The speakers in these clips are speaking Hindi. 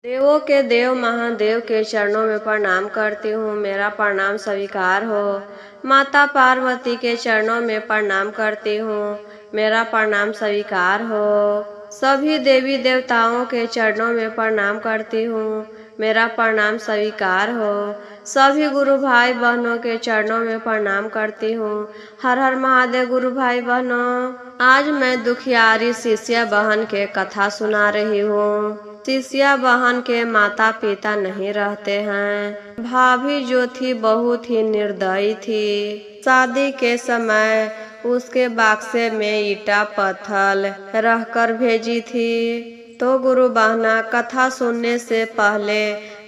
देवों के देव महादेव के चरणों में प्रणाम करती हूँ। मेरा प्रणाम स्वीकार हो। माता पार्वती के चरणों में प्रणाम करती हूँ। मेरा प्रणाम स्वीकार हो। सभी देवी देवताओं के चरणों में प्रणाम करती हूँ। मेरा प्रणाम स्वीकार हो। सभी गुरु भाई बहनों के चरणों में प्रणाम करती हूँ। हर हर महादेव गुरु भाई बहनों। आज मैं दुखियारी शिष्या बहन के कथा सुना रही हूँ। शिष्या बहन के माता पिता नहीं रहते हैं। भाभी जो थी बहुत ही निर्दयी थी। शादी के समय उसके बक्से में ईटा पत्थर रहकर भेजी थी। तो गुरु बहना, कथा सुनने से पहले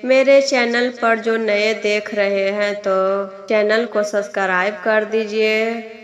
मेरे चैनल पर जो नए देख रहे हैं तो चैनल को सब्सक्राइब कर दीजिए,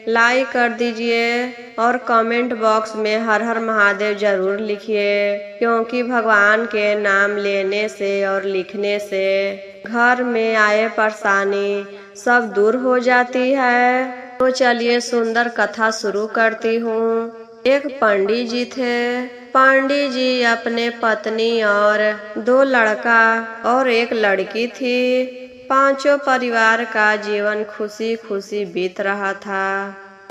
लाइक कर दीजिए और कमेंट बॉक्स में हर हर महादेव जरूर लिखिए, क्योंकि भगवान के नाम लेने से और लिखने से घर में आए परेशानी सब दूर हो जाती है। तो चलिए सुंदर कथा शुरू करती हूँ। एक पंडित जी थे। पंडित जी अपने पत्नी और 2 लड़का और 1 लड़की थी। पांचों परिवार का जीवन खुशी खुशी बीत रहा था।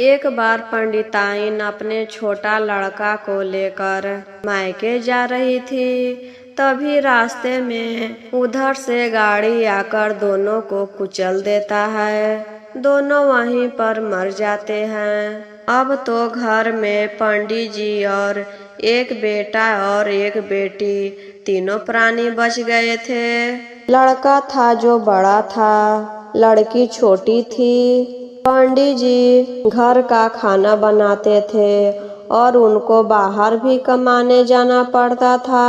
एक बार पंडिताइन अपने छोटा लड़का को लेकर मायके जा रही थी। तभी रास्ते में उधर से गाड़ी आकर दोनों को कुचल देता है। दोनों वहीं पर मर जाते हैं। अब तो घर में पंडित जी और 1 बेटा और 1 बेटी, तीनों प्राणी बच गए थे। लड़का था जो बड़ा था, लड़की छोटी थी। पंडित जी घर का खाना बनाते थे और उनको बाहर भी कमाने जाना पड़ता था।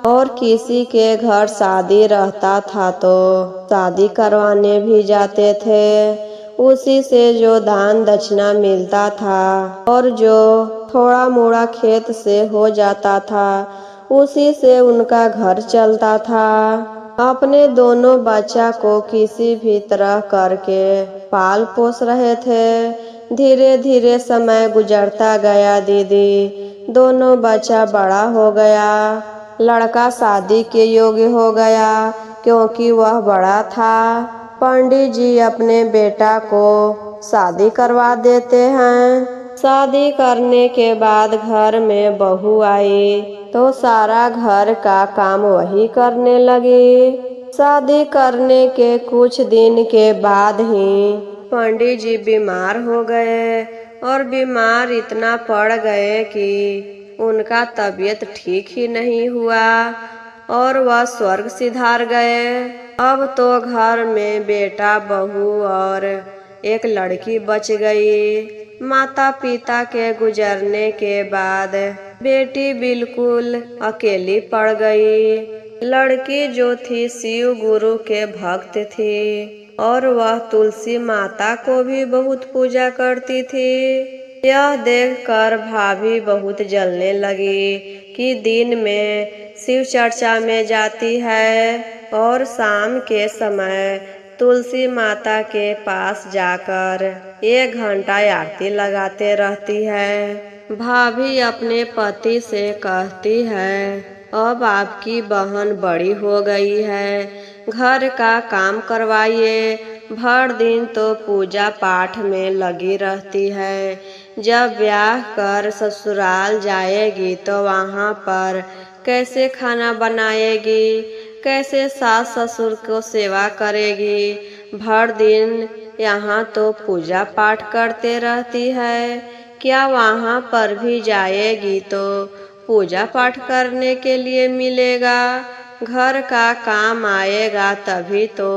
और किसी के घर शादी रहता था तो शादी करवाने भी जाते थे। उसी से जो दान दक्षिणा मिलता था और जो थोड़ा मोड़ा खेत से हो जाता था, उसी से उनका घर चलता था। अपने दोनों बच्चा को किसी भी तरह करके पाल पोस रहे थे। धीरे धीरे समय गुजरता गया दीदी। दोनों बच्चा बड़ा हो गया। लड़का शादी के योग्य हो गया क्योंकि वह बड़ा था। पंडित जी अपने बेटा को शादी करवा देते हैं। शादी करने के बाद घर में बहू आई तो सारा घर का काम वही करने लगी। शादी करने के कुछ दिन के बाद ही पंडित जी बीमार हो गए और बीमार इतना पड़ गए कि उनका तबीयत ठीक ही नहीं हुआ और वह स्वर्ग सिधार गए। अब तो घर में बेटा, बहू और 1 लड़की बच गई। माता पिता के गुजरने के बाद बेटी बिल्कुल अकेली पड़ गई। लड़की जो थी शिव गुरु के भक्त थी और वह तुलसी माता को भी बहुत पूजा करती थी। यह देखकर भाभी बहुत जलने लगी कि दिन में शिव चर्चा में जाती है और शाम के समय तुलसी माता के पास जाकर 1 घंटा आरती लगाते रहती है। भाभी अपने पति से कहती है, अब आपकी बहन बड़ी हो गई है, घर का काम करवाइए। भर दिन तो पूजा पाठ में लगी रहती है। जब ब्याह कर ससुराल जाएगी तो वहाँ पर कैसे खाना बनाएगी, कैसे सास ससुर को सेवा करेगी। भर दिन यहाँ तो पूजा पाठ करते रहती है, क्या वहाँ पर भी जाएगी तो पूजा पाठ करने के लिए मिलेगा? घर का काम आएगा तभी तो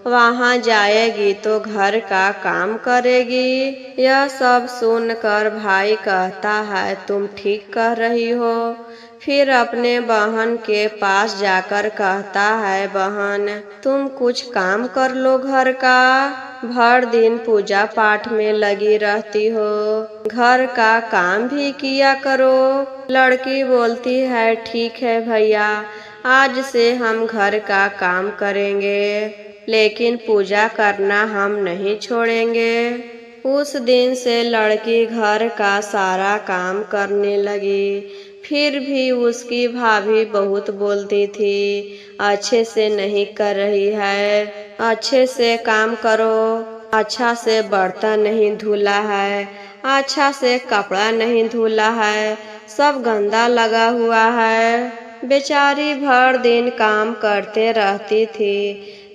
वहाँ जाएगी तो घर का काम करेगी। यह सब सुनकर भाई कहता है, तुम ठीक कह रही हो। फिर अपने बहन के पास जाकर कहता है, बहन तुम कुछ काम कर लो घर का, भर दिन पूजा पाठ में लगी रहती हो, घर का काम भी किया करो। लड़की बोलती है, ठीक है भैया, आज से हम घर का काम करेंगे, लेकिन पूजा करना हम नहीं छोड़ेंगे। उस दिन से लड़की घर का सारा काम करने लगी। फिर भी उसकी भाभी बहुत बोलती थी, अच्छे से नहीं कर रही है, अच्छे से काम करो, अच्छा से बर्तन नहीं धुला है, अच्छा से कपड़ा नहीं धुला है, सब गंदा लगा हुआ है। बेचारी भर दिन काम करते रहती थी,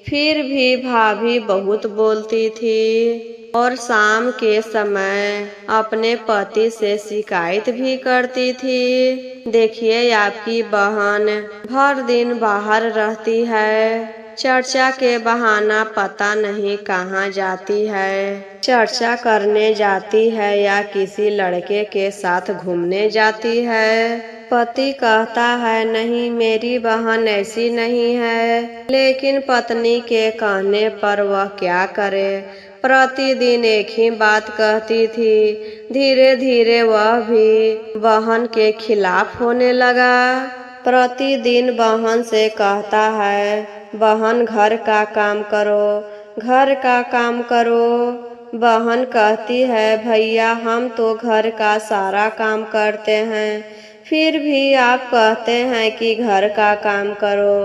फिर भी भाभी बहुत बोलती थी और शाम के समय अपने पति से शिकायत भी करती थी। देखिए आपकी बहन भर दिन बाहर रहती है, चर्चा के बहाना पता नहीं कहाँ जाती है, चर्चा करने जाती है या किसी लड़के के साथ घूमने जाती है। पति कहता है नहीं मेरी बहन ऐसी नहीं है, लेकिन पत्नी के कहने पर वह क्या करे, प्रतिदिन एक ही बात कहती थी। धीरे धीरे वह भी बहन के खिलाफ होने लगा। प्रतिदिन बहन से कहता है, बहन घर का काम करो, घर का काम करो। बहन कहती है भैया हम तो घर का सारा काम करते हैं, फिर भी आप कहते हैं कि घर का काम करो,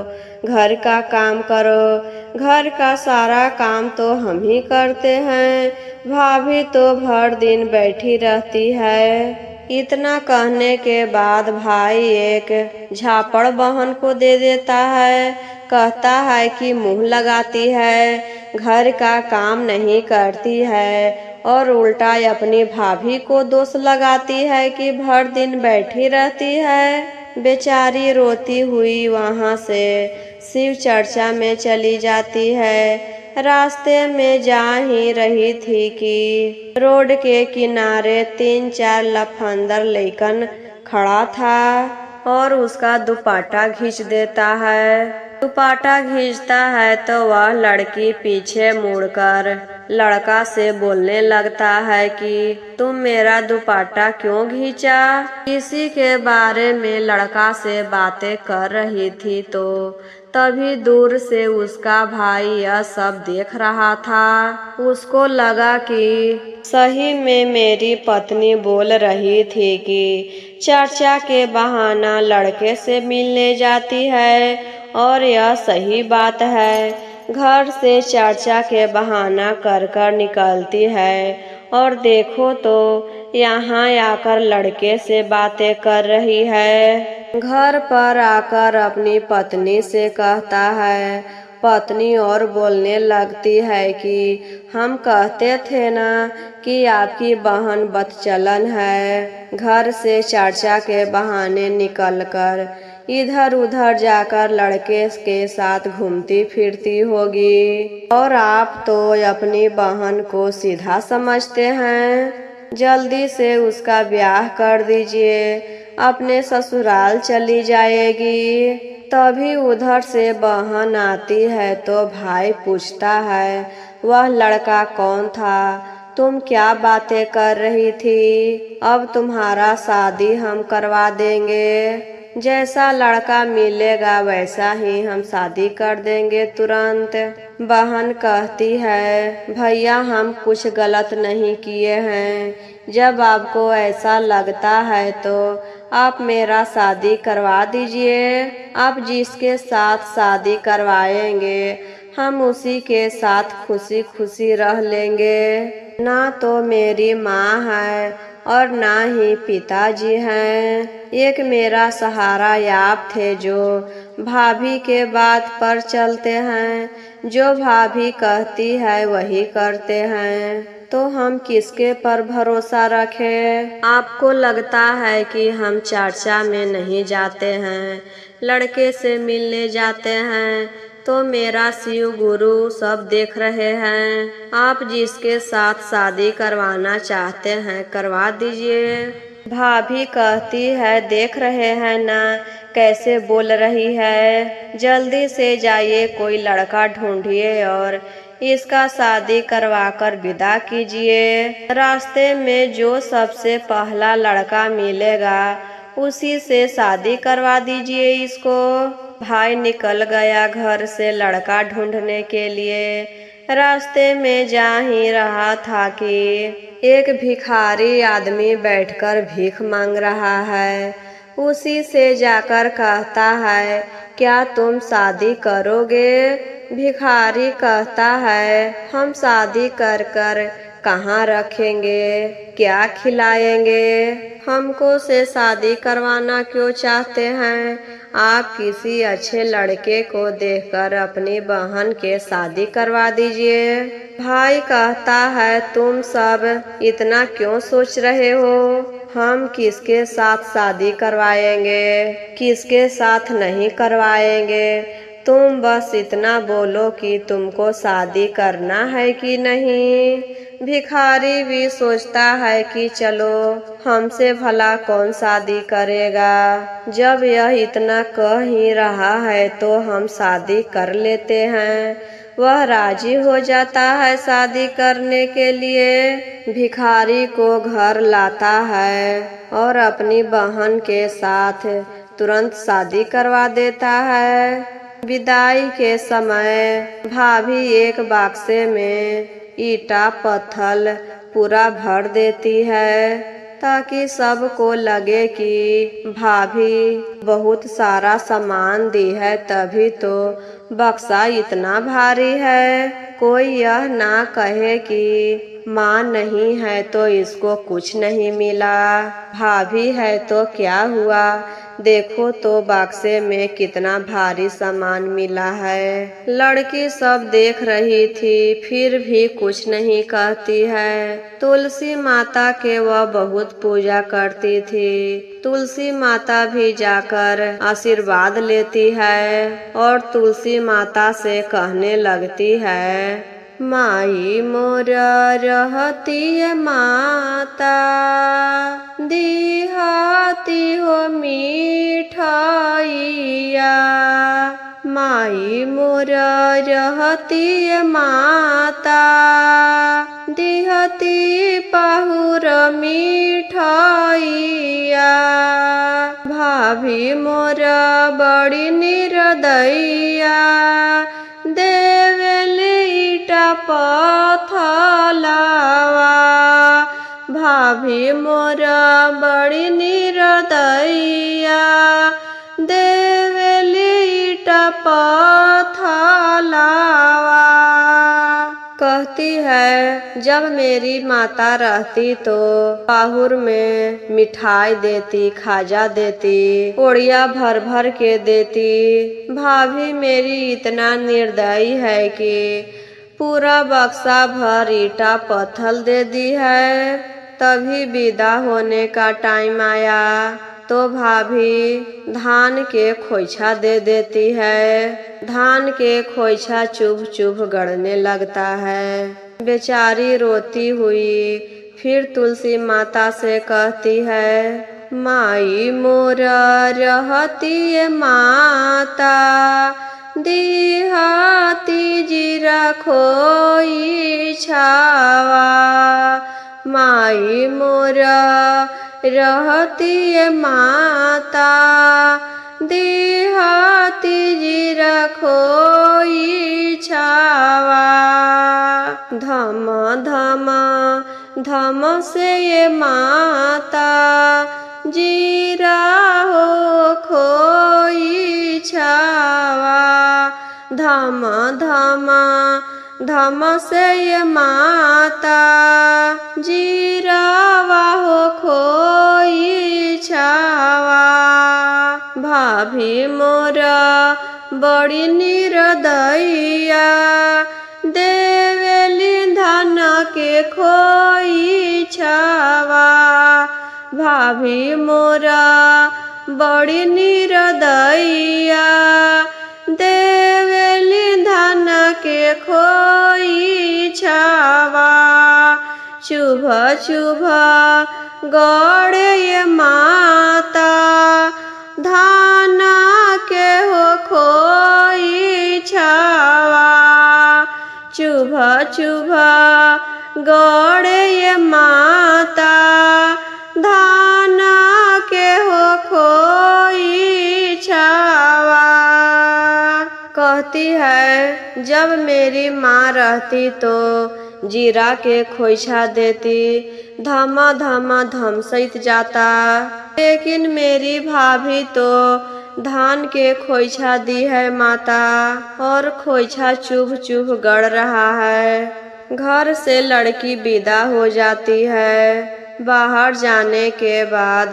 घर का काम करो, घर का सारा काम तो हम ही करते हैं, भाभी तो भर दिन बैठी रहती है। इतना कहने के बाद भाई एक झापड़ बहन को दे देता है, कहता है कि मुंह लगाती है, घर का काम नहीं करती है और उल्टा अपनी भाभी को दोष लगाती है कि भर दिन बैठी रहती है। बेचारी रोती हुई वहां से शिव चर्चा में चली जाती है। रास्ते में जा ही रही थी कि रोड के किनारे 3-4 लफंदर लइकन खड़ा था और उसका दुपट्टा खींच देता है। दुपट्टा खींचता है तो वह लड़की पीछे मुड़कर लड़का से बोलने लगता है कि तुम मेरा दुपट्टा क्यों खींचा। किसी के बारे में लड़का से बातें कर रही थी तो तभी दूर से उसका भाई यह सब देख रहा था। उसको लगा कि सही में मेरी पत्नी बोल रही थी कि चर्चा के बहाना लड़के से मिलने जाती है और यह सही बात है। घर से चर्चा के बहाना कर कर निकलती है और देखो तो यहाँ आकर लड़के से बातें कर रही है। घर पर आकर अपनी पत्नी से कहता है, पत्नी और बोलने लगती है कि हम कहते थे ना कि आपकी बहन बदचलन है, घर से चर्चा के बहाने निकलकर इधर उधर जाकर लड़के के साथ घूमती फिरती होगी और आप तो अपनी बहन को सीधा समझते हैं। जल्दी से उसका ब्याह कर दीजिए, अपने ससुराल चली जाएगी। तभी उधर से बहन आती है तो भाई पूछता है, वह लड़का कौन था, तुम क्या बातें कर रही थी, अब तुम्हारा शादी हम करवा देंगे, जैसा लड़का मिलेगा वैसा ही हम शादी कर देंगे तुरंत। बहन कहती है, भैया हम कुछ गलत नहीं किए हैं, जब आपको ऐसा लगता है तो आप मेरा शादी करवा दीजिए। आप जिसके साथ शादी करवाएंगे हम उसी के साथ खुशी खुशी रह लेंगे। ना तो मेरी माँ है और ना ही पिताजी हैं। एक मेरा सहारा आप थे जो भाभी के बात पर चलते हैं, जो भाभी कहती है वही करते हैं, तो हम किसके पर भरोसा रखें। आपको लगता है कि हम चर्चा में नहीं जाते हैं, लड़के से मिलने जाते हैं, तो मेरा शिव गुरु सब देख रहे हैं। आप जिसके साथ शादी करवाना चाहते हैं करवा दीजिए। भाभी कहती है, देख रहे हैं ना कैसे बोल रही है, जल्दी से जाइए कोई लड़का ढूंढिए और इसका शादी करवाकर विदा कीजिए। रास्ते में जो सबसे पहला लड़का मिलेगा उसी से शादी करवा दीजिए इसको। भाई निकल गया घर से लड़का ढूंढने के लिए। रास्ते में जा ही रहा था कि एक भिखारी आदमी बैठकर भीख मांग रहा है। उसी से जाकर कहता है, क्या तुम शादी करोगे? भिखारी कहता है, हम शादी कर कर कहाँ रखेंगे, क्या खिलाएंगे? हमको से शादी करवाना क्यों चाहते हैं? आप किसी अच्छे लड़के को देखकर अपनी बहन के शादी करवा दीजिए। भाई कहता है, तुम सब इतना क्यों सोच रहे हो? हम किसके साथ शादी करवाएंगे, किसके साथ नहीं करवाएंगे? तुम बस इतना बोलो कि तुमको शादी करना है कि नहीं। भिखारी भी सोचता है कि चलो हमसे भला कौन शादी करेगा। जब यह इतना कह ही रहा है तो हम शादी कर लेते हैं। वह राजी हो जाता है शादी करने के लिए। भिखारी को घर लाता है और अपनी बहन के साथ तुरंत शादी करवा देता है। विदाई के समय भाभी एक बक्से में ईटा पत्थर पूरा भर देती है ताकि सबको लगे कि भाभी बहुत सारा सामान दी है, तभी तो बक्सा इतना भारी है। कोई यह ना कहे कि माँ नहीं है तो इसको कुछ नहीं मिला, भाभी है तो क्या हुआ, देखो तो बक्से में कितना भारी सामान मिला है। लड़की सब देख रही थी फिर भी कुछ नहीं कहती है। तुलसी माता के वह बहुत पूजा करती थी। तुलसी माता भी जाकर आशीर्वाद लेती है और तुलसी माता से कहने लगती है, माई मोर रहती माता, दिहाती हो मिठाइया। माई मोर रहती माता, दिहती पाहुर मिठाइया। भाभी मोर बड़ी निर्दयिया, देवेले ईटा पथलावा। भाभी मोर बड़ी निर्दयिया, देवेले ईटा पथलावा। कहती है, जब मेरी माता रहती तो पाहुर में मिठाई देती, खाजा देती, ओड़िया भर भर के देती। भाभी मेरी इतना निर्दयी है कि पूरा बक्सा भर ईटा पत्थर दे दी है। तभी विदा होने का टाइम आया तो भाभी धान के खोइछा दे देती है। धान के खोइछा चुभ चुभ गड़ने लगता है। बेचारी रोती हुई फिर तुलसी माता से कहती है, माई मोर रहती माता, दिहाती जीरा खोइछावा। माई मोर रहती माता, दिहाती जीरा खोइछावा। धम धम धम से ये माता, जीरा हो खोइछावा। धम धम धम से ये माता, जीरावा हो खोइछावा। भाभी मोर बड़ी निर्दयिया, देवेली धन के खोइछावा। भाभी मोर बड़ी निर्दयिया, देवेली धन के खोइछावा। चुभ चुभ गड़े ये माता, धान के हो खोइछावा। चुभ चुभ गड़े ये माता, धान के हो खोइछावा। कहती है, जब मेरी माँ रहती तो जीरा के खोइछा देती, धमा धमा धमसैत जाता। लेकिन मेरी भाभी तो धान के खोइछा दी है माता, और खोइछा चुभ चुभ गड़ रहा है। घर से लड़की विदा हो जाती है। बाहर जाने के बाद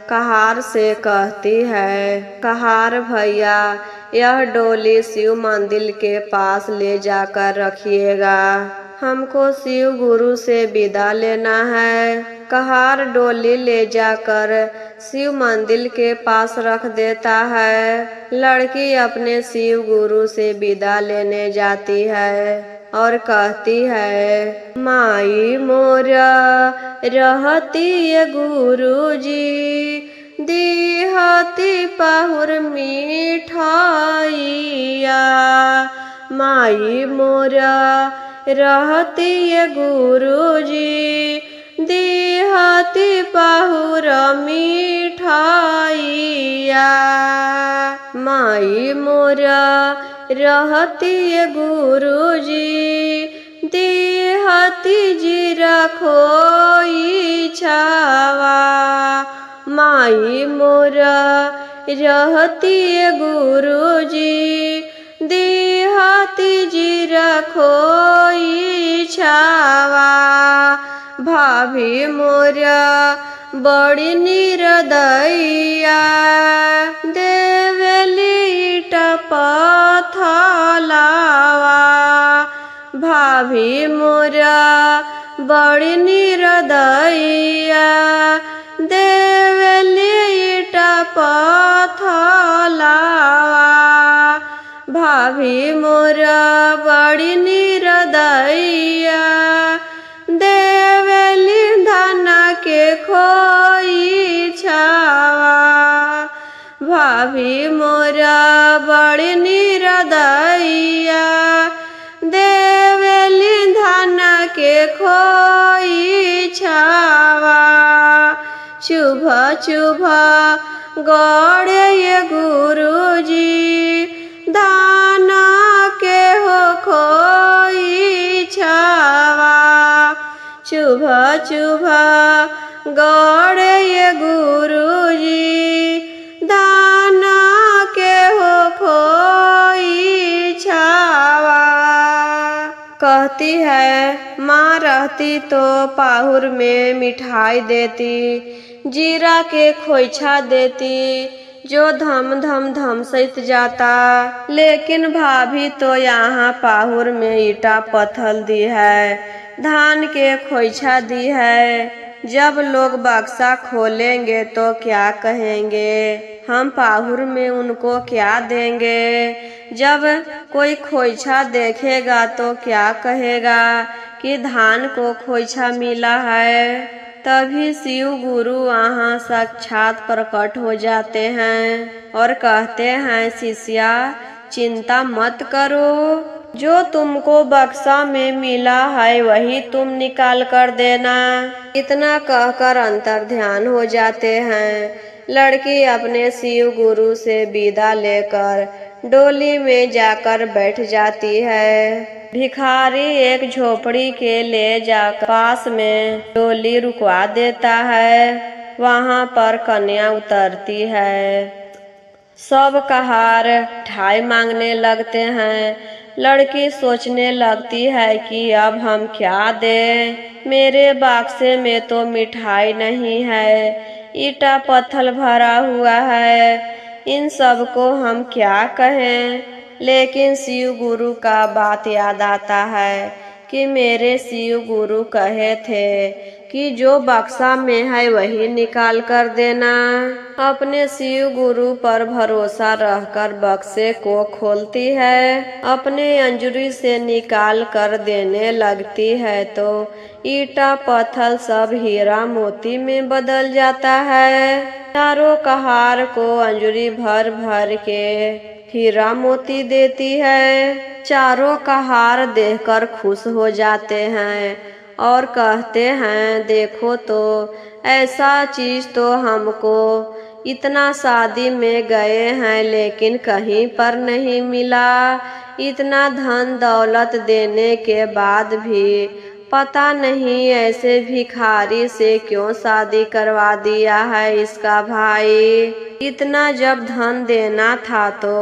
कहार से कहती है, कहार भैया यह डोली शिव मंदिर के पास ले जाकर रखिएगा, हमको शिव गुरु से विदा लेना है। कहार डोली ले जाकर शिव मंदिर के पास रख देता है। लड़की अपने शिव गुरु से विदा लेने जाती है और कहती है, माई मोरा रहती ये गुरु जी, दिहती पाहुर मिठाइया। माई मोरा रहती ये गुरु जी, दिहती पाहुर मिठाइया। माई मोरा रहती ये गुरु जी, दिहती जीरा खोइछावा। माई मोरा रहती ये गुरु जी, दिहती जीरा खोइछावा। भाभी मोरा बड़ी निर्दयिया, देवेली ईटा पथलावा। भाभी मोरा बड़ी निर्दयिया, देवेली ईटा पथलावा। भाभी मोरा बड़ी निर्दयिया, देवेली धान के खोइछावा। भाभी मोरा बड़ी निर्दयिया, देवेली धान के खोइछावा। चुभ चुभ गड़े ये गुरु जी, धान के हो खोइछावा। चुभ चुभ गड़े ये गुरु जी, धान के हो खोइछावा। कहती है, माँ रहती तो पाहुर में मिठाई देती, जीरा के खोइछा देती, जो धम धम धम सहित जाता। लेकिन भाभी तो यहाँ पाहुर में ईटा पत्थल दी है, धान के खोइछा दी है। जब लोग बक्सा खोलेंगे तो क्या कहेंगे, हम पाहुर में उनको क्या देंगे। जब कोई खोइछा देखेगा तो क्या कहेगा कि धान को खोइछा मिला है। तभी शिव गुरु वहाँ साक्षात प्रकट हो जाते हैं और कहते हैं, शिष्या चिंता मत करो, जो तुमको बक्सा में मिला है वही तुम निकाल कर देना। इतना कहकर अंतर ध्यान हो जाते हैं। लड़की अपने शिव गुरु से विदा लेकर डोली में जाकर बैठ जाती है। भिखारी एक झोपड़ी के ले जाकर पास में डोली रुकवा देता है। वहाँ पर कन्या उतरती है। सब कहार मिठाई मांगने लगते हैं। लड़की सोचने लगती है कि अब हम क्या दें, मेरे बक्से में तो मिठाई नहीं है, ईटा पत्थर भरा हुआ है, इन सब को हम क्या कहें। लेकिन शिव गुरु का बात याद आता है कि मेरे शिव गुरु कहे थे कि जो बक्सा में है वही निकाल कर देना। अपने शिव गुरु पर भरोसा रहकर बक्से को खोलती है, अपने अंजुरी से निकाल कर देने लगती है तो ईटा पत्थर सब हीरा मोती में बदल जाता है। चारों कहार को अंजुरी भर भर के हीरा मोती देती है। चारों कहार देखकर खुश हो जाते हैं और कहते हैं, देखो तो ऐसा चीज तो हमको इतना शादी में गए हैं लेकिन कहीं पर नहीं मिला। इतना धन दौलत देने के बाद भी पता नहीं ऐसे भिखारी से क्यों शादी करवा दिया है इसका भाई। इतना जब धन देना था तो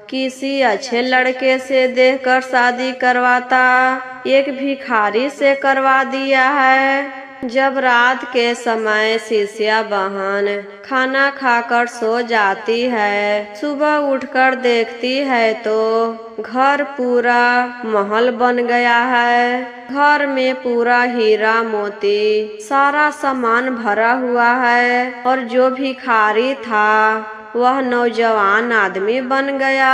किसी अच्छे लड़के से देखकर शादी करवाता, एक भिखारी से करवा दिया है। जब रात के समय शिष्या बहन खाना खाकर सो जाती है, सुबह उठकर देखती है तो घर पूरा महल बन गया है। घर में पूरा हीरा मोती सारा सामान भरा हुआ है और जो भिखारी था वह नौजवान आदमी बन गया।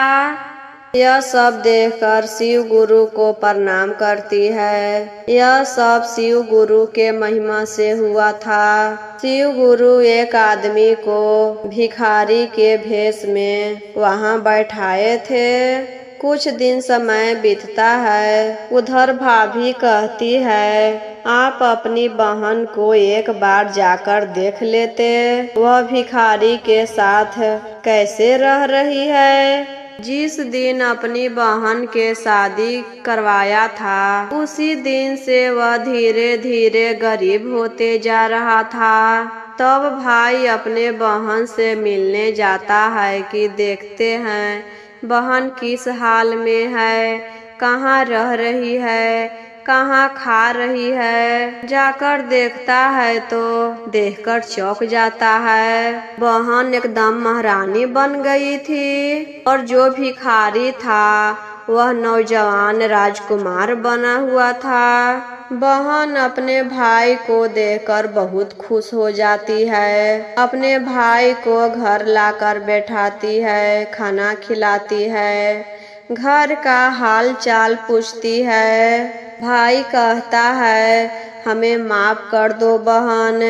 यह सब देखकर शिव गुरु को प्रणाम करती है। यह सब शिव गुरु के महिमा से हुआ था। शिव गुरु एक आदमी को भिखारी के भेष में वहां बैठाए थे। कुछ दिन समय बीतता है, उधर भाभी कहती है आप अपनी बहन को एक बार जाकर देख लेते, वह भिखारी के साथ कैसे रह रही है। जिस दिन अपनी बहन के शादी करवाया था, उसी दिन से वह धीरे धीरे गरीब होते जा रहा था। तब भाई अपने बहन से मिलने जाता है कि देखते हैं बहन किस हाल में है, कहाँ रह रही है, कहाँ खा रही है। जाकर देखता है तो देखकर चौंक जाता है। बहन एकदम महारानी बन गई थी और जो भिखारी था वह नौजवान राजकुमार बना हुआ था। बहन अपने भाई को देखकर बहुत खुश हो जाती है। अपने भाई को घर लाकर बैठाती है, खाना खिलाती है, घर का हाल चाल पूछती है। भाई कहता है हमें माफ कर दो बहन,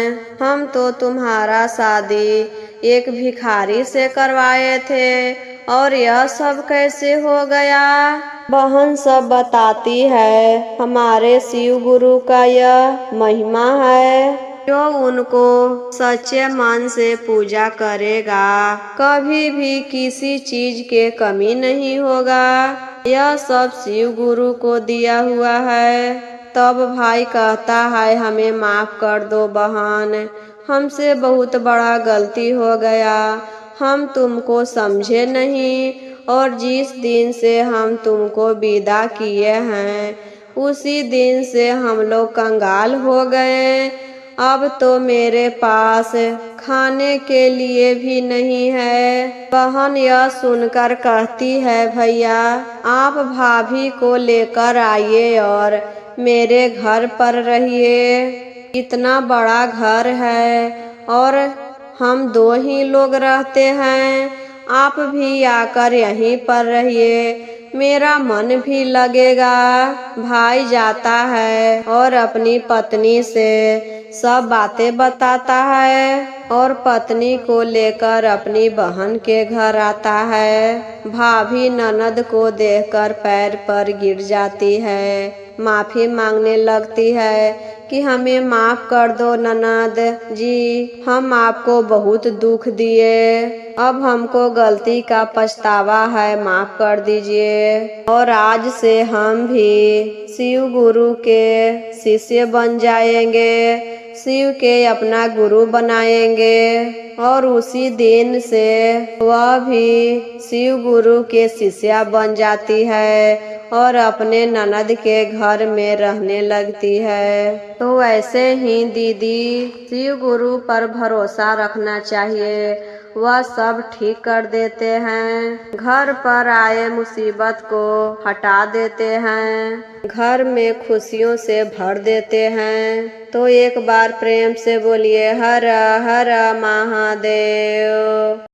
हम तो तुम्हारा शादी एक भिखारी से करवाए थे और यह सब कैसे हो गया। बहन सब बताती है हमारे शिव गुरु का यह महिमा है, जो उनको सच्चे मन से पूजा करेगा कभी भी किसी चीज के कमी नहीं होगा। यह सब शिव गुरु को दिया हुआ है। तब भाई कहता है हमें माफ कर दो बहन, हमसे बहुत बड़ा गलती हो गया, हम तुमको समझे नहीं और जिस दिन से हम तुमको विदा किए हैं उसी दिन से हम लोग कंगाल हो गए। अब तो मेरे पास खाने के लिए भी नहीं है। बहन यह सुनकर कहती है भैया आप भाभी को लेकर आइए और मेरे घर पर रहिए। इतना बड़ा घर है और हम दो ही लोग रहते हैं, आप भी आकर यहीं पर रहिए, मेरा मन भी लगेगा। भाई जाता है और अपनी पत्नी से सब बातें बताता है और पत्नी को लेकर अपनी बहन के घर आता है। भाभी ननद को देखकर पैर पर गिर जाती है, माफी मांगने लगती है कि हमें माफ कर दो ननद जी, हम आपको बहुत दुख दिए, अब हमको गलती का पछतावा है, माफ कर दीजिए और आज से हम भी शिव गुरु के शिष्य बन जाएंगे, शिव के अपना गुरु बनाएंगे। और उसी दिन से वह भी शिव गुरु के शिष्या बन जाती है और अपने ननद के घर में रहने लगती है। तो ऐसे ही दीदी शिव गुरु पर भरोसा रखना चाहिए, वह सब ठीक कर देते हैं, घर पर आए मुसीबत को हटा देते हैं, घर में खुशियों से भर देते हैं। तो एक बार प्रेम से बोलिए हर हर महादेव।